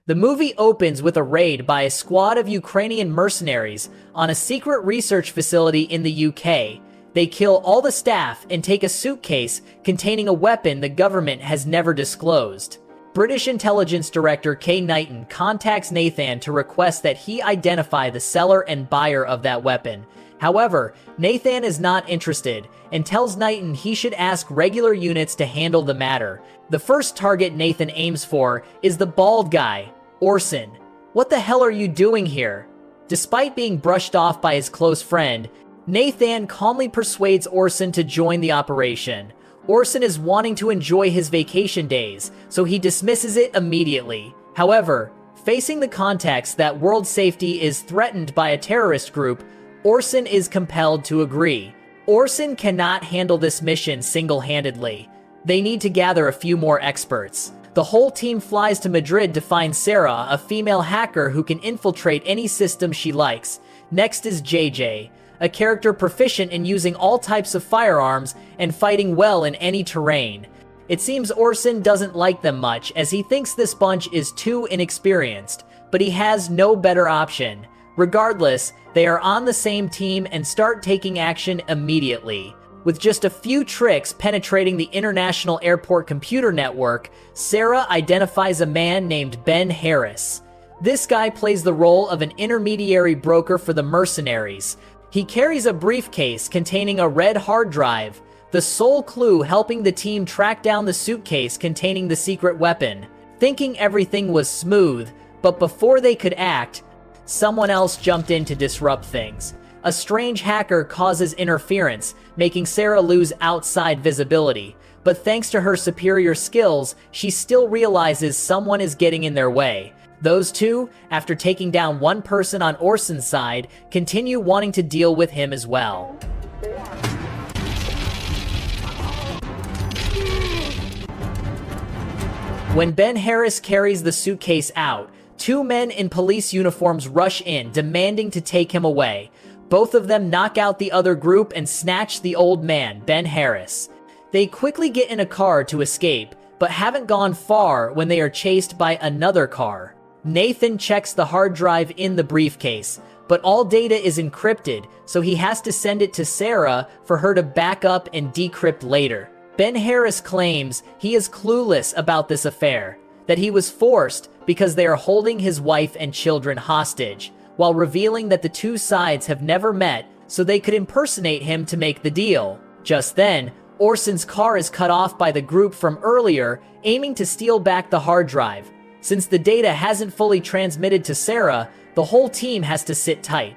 The movie opens with a raid by a squad of Ukrainian mercenaries on a secret research facility in the UK. They kill all the staff and take a suitcase containing a weapon the government has never disclosed. British intelligence director Kay Knighton contacts Nathan to request that he identify the seller and buyer of that weapon. However, Nathan is not interested and tells Knighton he should ask regular units to handle the matter. The first target Nathan aims for is the bald guy, Orson. "What the hell are you doing here?" Despite being brushed off by his close friend, Nathan calmly persuades Orson to join the operation. Orson is wanting to enjoy his vacation days, so he dismisses it immediately. However, facing the context that world safety is threatened by a terrorist group, Orson is compelled to agree. Orson cannot handle this mission single-handedly. They need to gather a few more experts. The whole team flies to Madrid to find Sarah, a female hacker who can infiltrate any system she likes. Next is JJ, a character proficient in using all types of firearms and fighting well in any terrain. It seems Orson doesn't like them much as he thinks this bunch is too inexperienced, but he has no better option. Regardless, they are on the same team and start taking action immediately. With just a few tricks penetrating the international airport computer network, Sarah identifies a man named Ben Harris. This guy plays the role of an intermediary broker for the mercenaries. He carries a briefcase containing a red hard drive, the sole clue helping the team track down the suitcase containing the secret weapon. Thinking everything was smooth, but before they could act, someone else jumped in to disrupt things. A strange hacker causes interference, making Sarah lose outside visibility. But thanks to her superior skills, she still realizes someone is getting in their way. Those two, after taking down one person on Orson's side, continue wanting to deal with him as well. When Ben Harris carries the suitcase out, two men in police uniforms rush in, demanding to take him away. Both of them knock out the other group and snatch the old man, Ben Harris. They quickly get in a car to escape, but haven't gone far when they are chased by another car. Nathan checks the hard drive in the briefcase, but all data is encrypted, so he has to send it to Sarah for her to back up and decrypt later. Ben Harris claims he is clueless about this affair, that he was forced because they are holding his wife and children hostage, while revealing that the two sides have never met so they could impersonate him to make the deal. Just then, Orson's car is cut off by the group from earlier, aiming to steal back the hard drive. Since the data hasn't fully transmitted to Sarah, the whole team has to sit tight.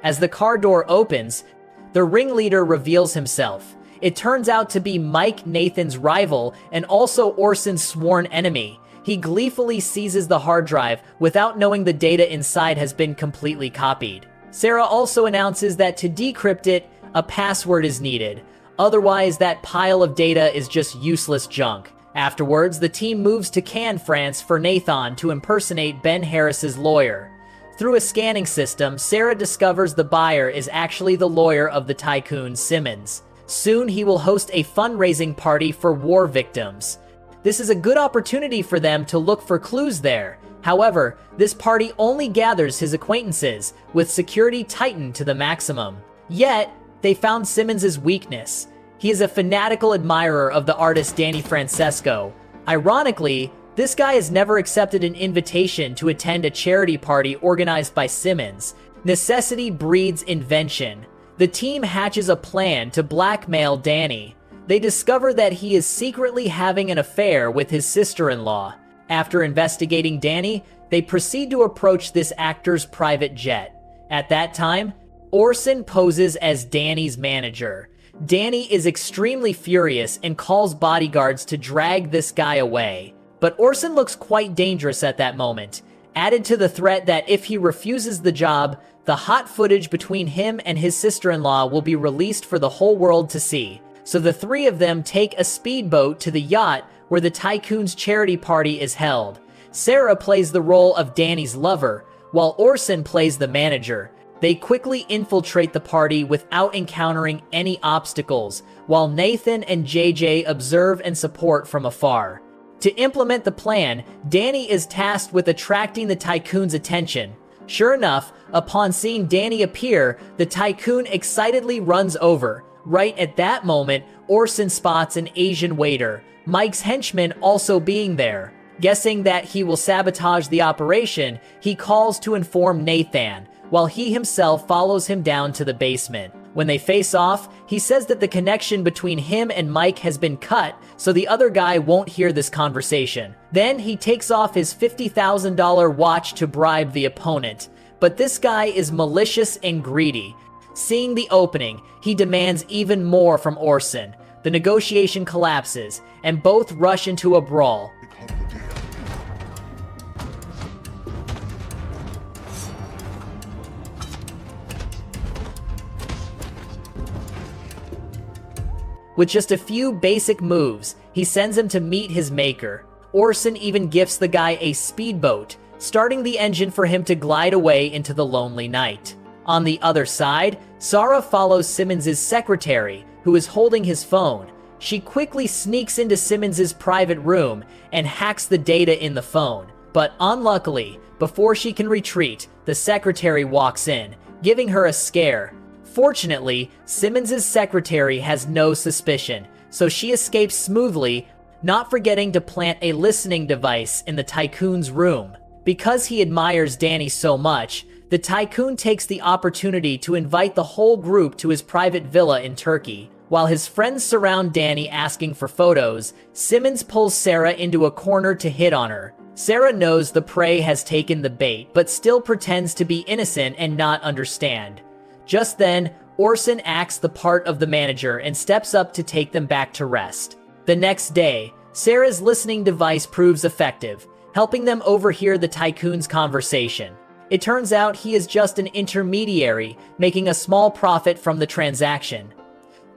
As the car door opens, the ringleader reveals himself. It turns out to be Mike, Nathan's rival, and also Orson's sworn enemy. He gleefully seizes the hard drive without knowing the data inside has been completely copied. Sarah also announces that to decrypt it, a password is needed. Otherwise, that pile of data is just useless junk. Afterwards, the team moves to Cannes, France for Nathan to impersonate Ben Harris's lawyer. Through a scanning system, Sarah discovers the buyer is actually the lawyer of the tycoon Simmons. Soon, he will host a fundraising party for war victims. This is a good opportunity for them to look for clues there. However, this party only gathers his acquaintances, with security tightened to the maximum. Yet, they found Simmons' weakness. He is a fanatical admirer of the artist Danny Francesco. Ironically, this guy has never accepted an invitation to attend a charity party organized by Simmons. Necessity breeds invention. The team hatches a plan to blackmail Danny. They discover that he is secretly having an affair with his sister-in-law. After investigating Danny, they proceed to approach this actor's private jet. At that time, Orson poses as Danny's manager. Danny is extremely furious and calls bodyguards to drag this guy away. But Orson looks quite dangerous at that moment. Added to the threat that if he refuses the job, the hot footage between him and his sister-in-law will be released for the whole world to see. So the three of them take a speedboat to the yacht where the tycoon's charity party is held. Sarah plays the role of Danny's lover, while Orson plays the manager. They quickly infiltrate the party without encountering any obstacles, while Nathan and JJ observe and support from afar. To implement the plan, Danny is tasked with attracting the tycoon's attention. Sure enough, upon seeing Danny appear, the tycoon excitedly runs over. Right at that moment, Orson spots an Asian waiter, Mike's henchman, also being there. Guessing that he will sabotage the operation, he calls to inform Nathan, while he himself follows him down to the basement. When they face off, he says that the connection between him and Mike has been cut, so the other guy won't hear this conversation. Then he takes off his $50,000 watch to bribe the opponent. But this guy is malicious and greedy. Seeing the opening, he demands even more from Orson. The negotiation collapses, and both rush into a brawl. With just a few basic moves, he sends him to meet his maker. Orson even gifts the guy a speedboat, starting the engine for him to glide away into the lonely night. On the other side, Sarah follows Simmons' secretary, who is holding his phone. She quickly sneaks into Simmons' private room and hacks the data in the phone. But unluckily, before she can retreat, the secretary walks in, giving her a scare. Fortunately, Simmons' secretary has no suspicion, so she escapes smoothly, not forgetting to plant a listening device in the tycoon's room. Because he admires Danny so much, the tycoon takes the opportunity to invite the whole group to his private villa in Turkey. While his friends surround Danny asking for photos, Simmons pulls Sarah into a corner to hit on her. Sarah knows the prey has taken the bait, but still pretends to be innocent and not understand. Just then, Orson acts the part of the manager and steps up to take them back to rest. The next day, Sarah's listening device proves effective, helping them overhear the tycoon's conversation. It turns out he is just an intermediary, making a small profit from the transaction.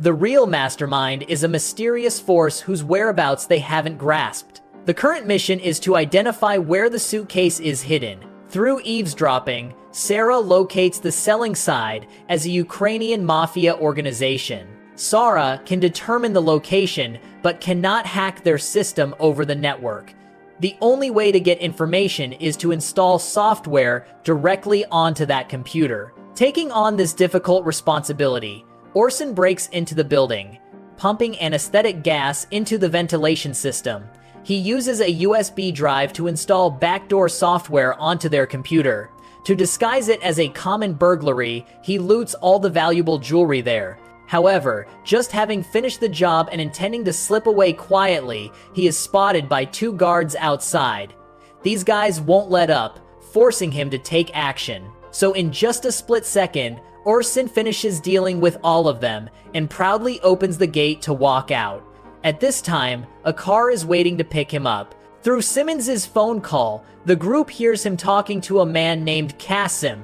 The real mastermind is a mysterious force whose whereabouts they haven't grasped. The current mission is to identify where the suitcase is hidden. Through eavesdropping, Sarah locates the selling side as a Ukrainian mafia organization. Sarah can determine the location, but cannot hack their system over the network. The only way to get information is to install software directly onto that computer. Taking on this difficult responsibility, Orson breaks into the building, pumping anesthetic gas into the ventilation system. He uses a USB drive to install backdoor software onto their computer. To disguise it as a common burglary, he loots all the valuable jewelry there. However, just having finished the job and intending to slip away quietly, he is spotted by two guards outside. These guys won't let up, forcing him to take action. So in just a split second, Orson finishes dealing with all of them and proudly opens the gate to walk out. At this time, a car is waiting to pick him up. Through Simmons' phone call, the group hears him talking to a man named Kasim.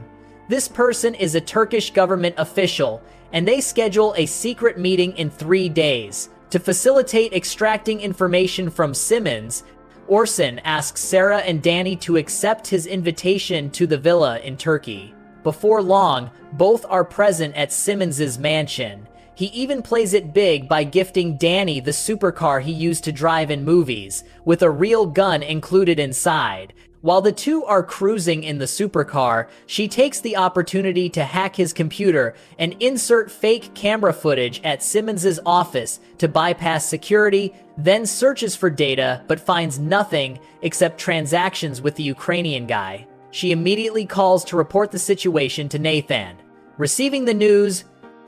This person is a Turkish government official, and they schedule a secret meeting in 3 days. To facilitate extracting information from Simmons, Orson asks Sarah and Danny to accept his invitation to the villa in Turkey. Before long, both are present at Simmons' mansion. He even plays it big by gifting Danny the supercar he used to drive in movies, with a real gun included inside. While the two are cruising in the supercar, she takes the opportunity to hack his computer and insert fake camera footage at Simmons' office to bypass security, then searches for data but finds nothing except transactions with the Ukrainian guy. She immediately calls to report the situation to Nathan. Receiving the news,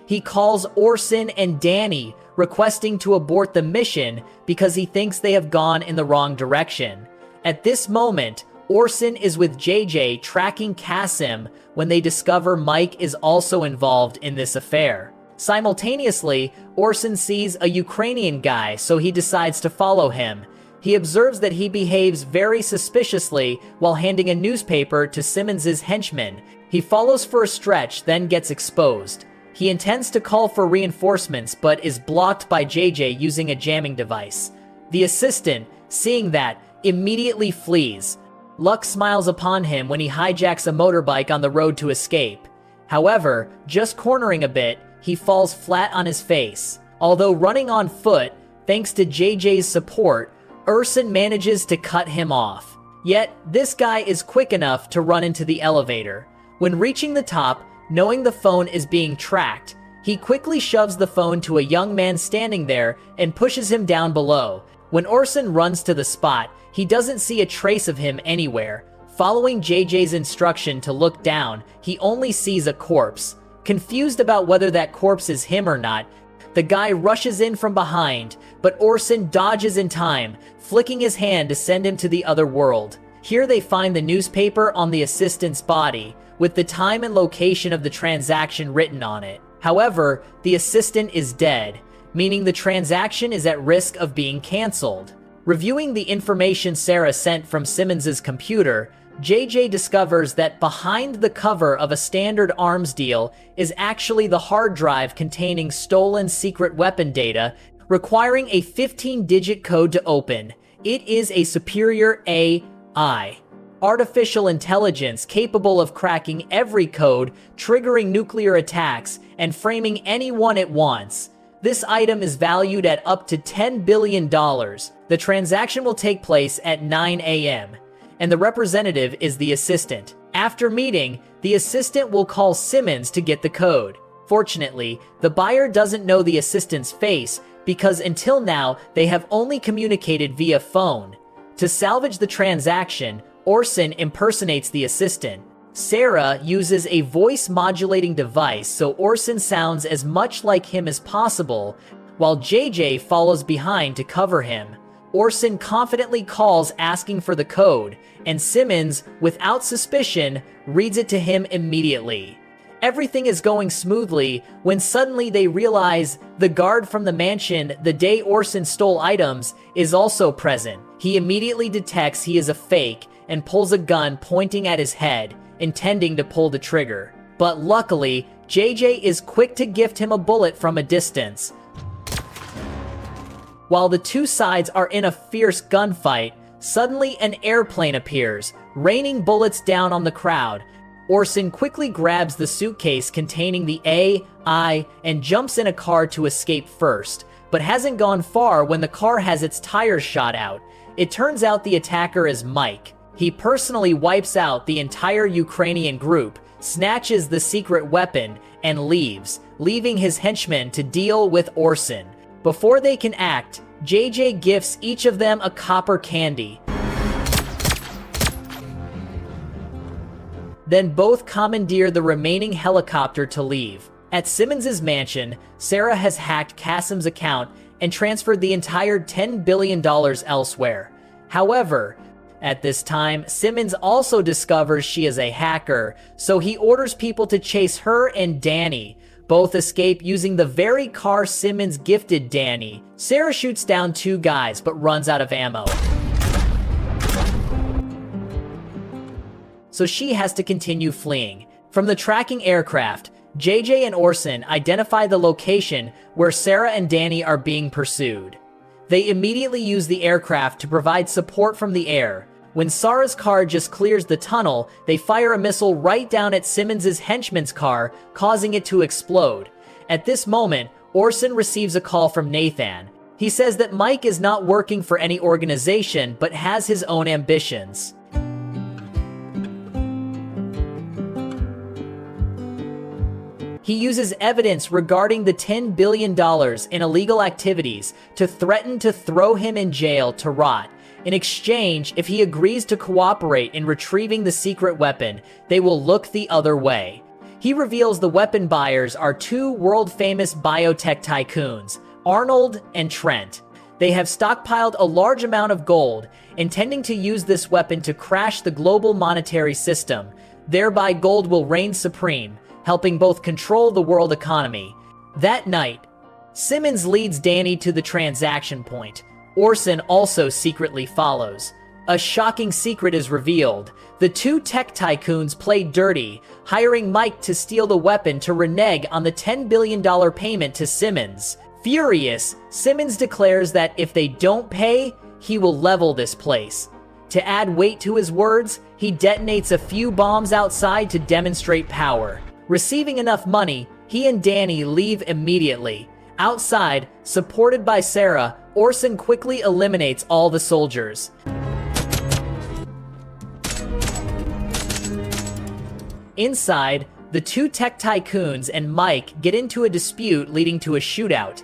he calls Orson and Danny, requesting to abort the mission because he thinks they have gone in the wrong direction. At this moment, Orson is with JJ tracking Kasim when they discover Mike is also involved in this affair. Simultaneously, Orson sees a Ukrainian guy, so he decides to follow him. He observes that he behaves very suspiciously while handing a newspaper to Simmons' henchman. He follows for a stretch, then gets exposed. He intends to call for reinforcements but is blocked by JJ using a jamming device. The assistant, seeing that, immediately flees. Luck smiles upon him when he hijacks a motorbike on the road to escape. However, just cornering a bit, he falls flat on his face. Although running on foot, thanks to JJ's support, Orson manages to cut him off. Yet, this guy is quick enough to run into the elevator. When reaching the top, knowing the phone is being tracked, he quickly shoves the phone to a young man standing there and pushes him down below. When Orson runs to the spot, he doesn't see a trace of him anywhere. Following JJ's instruction to look down, he only sees a corpse. Confused about whether that corpse is him or not, the guy rushes in from behind, but Orson dodges in time, flicking his hand to send him to the other world. Here they find the newspaper on the assistant's body, with the time and location of the transaction written on it. However, the assistant is dead, meaning the transaction is at risk of being cancelled. Reviewing the information Sarah sent from Simmons's computer, JJ discovers that behind the cover of a standard arms deal is actually the hard drive containing stolen secret weapon data, requiring a 15-digit code to open. It is a superior AI, artificial intelligence capable of cracking every code, triggering nuclear attacks, and framing anyone it wants. This item is valued at up to $10 billion. The transaction will take place at 9 a.m. and the representative is the assistant. After meeting, the assistant will call Simmons to get the code. Fortunately, the buyer doesn't know the assistant's face because until now, they have only communicated via phone. To salvage the transaction, Orson impersonates the assistant. Sarah uses a voice-modulating device so Orson sounds as much like him as possible, while JJ follows behind to cover him. Orson confidently calls asking for the code, and Simmons, without suspicion, reads it to him immediately. Everything is going smoothly when suddenly they realize the guard from the mansion the day Orson stole items is also present. He immediately detects he is a fake and pulls a gun pointing at his head, intending to pull the trigger. But luckily, JJ is quick to gift him a bullet from a distance. While the two sides are in a fierce gunfight, suddenly an airplane appears, raining bullets down on the crowd. Orson quickly grabs the suitcase containing the AI and jumps in a car to escape first, but hasn't gone far when the car has its tires shot out. It turns out the attacker is Mike. He personally wipes out the entire Ukrainian group, snatches the secret weapon, and leaves, leaving his henchmen to deal with Orson. Before they can act, JJ gifts each of them a copper candy. Then both commandeer the remaining helicopter to leave. At Simmons's mansion, Sarah has hacked Kasim's account and transferred the entire $10 billion elsewhere. However, at this time, Simmons also discovers she is a hacker, so he orders people to chase her and Danny. Both escape using the very car Simmons gifted Danny. Sarah shoots down two guys but runs out of ammo, so she has to continue fleeing. From the tracking aircraft, JJ and Orson identify the location where Sarah and Danny are being pursued. They immediately use the aircraft to provide support from the air. When Sarah's car just clears the tunnel, they fire a missile right down at Simmons's henchman's car, causing it to explode. At this moment, Orson receives a call from Nathan. He says that Mike is not working for any organization but has his own ambitions. He uses evidence regarding the $10 billion in illegal activities to threaten to throw him in jail to rot. In exchange, if he agrees to cooperate in retrieving the secret weapon, they will look the other way. He reveals the weapon buyers are two world-famous biotech tycoons, Arnold and Trent. They have stockpiled a large amount of gold, intending to use this weapon to crash the global monetary system. Thereby, gold will reign supreme, helping both control the world economy. That night, Simmons leads Danny to the transaction point. Orson also secretly follows. A shocking secret is revealed. The two tech tycoons played dirty, hiring Mike to steal the weapon to renege on the $10 billion payment to Simmons. Furious, Simmons declares that if they don't pay, he will level this place. To add weight to his words, he detonates a few bombs outside to demonstrate power. Receiving enough money, he and Danny leave immediately. Outside, supported by Sarah, Orson quickly eliminates all the soldiers. Inside, the two tech tycoons and Mike get into a dispute leading to a shootout.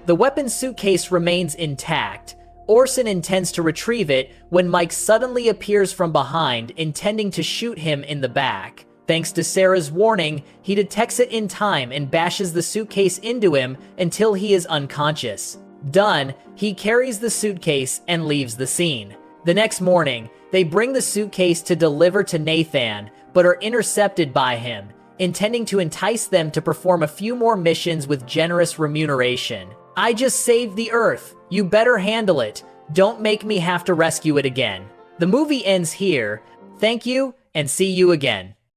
The weapon suitcase remains intact. Orson intends to retrieve it when Mike suddenly appears from behind, intending to shoot him in the back. Thanks to Sarah's warning, he detects it in time and bashes the suitcase into him until he is unconscious. Done, he carries the suitcase and leaves the scene. The next morning, they bring the suitcase to deliver to Nathan, but are intercepted by him, intending to entice them to perform a few more missions with generous remuneration. "I just saved the Earth. You better handle it. Don't make me have to rescue it again." The movie ends here. Thank you, and see you again.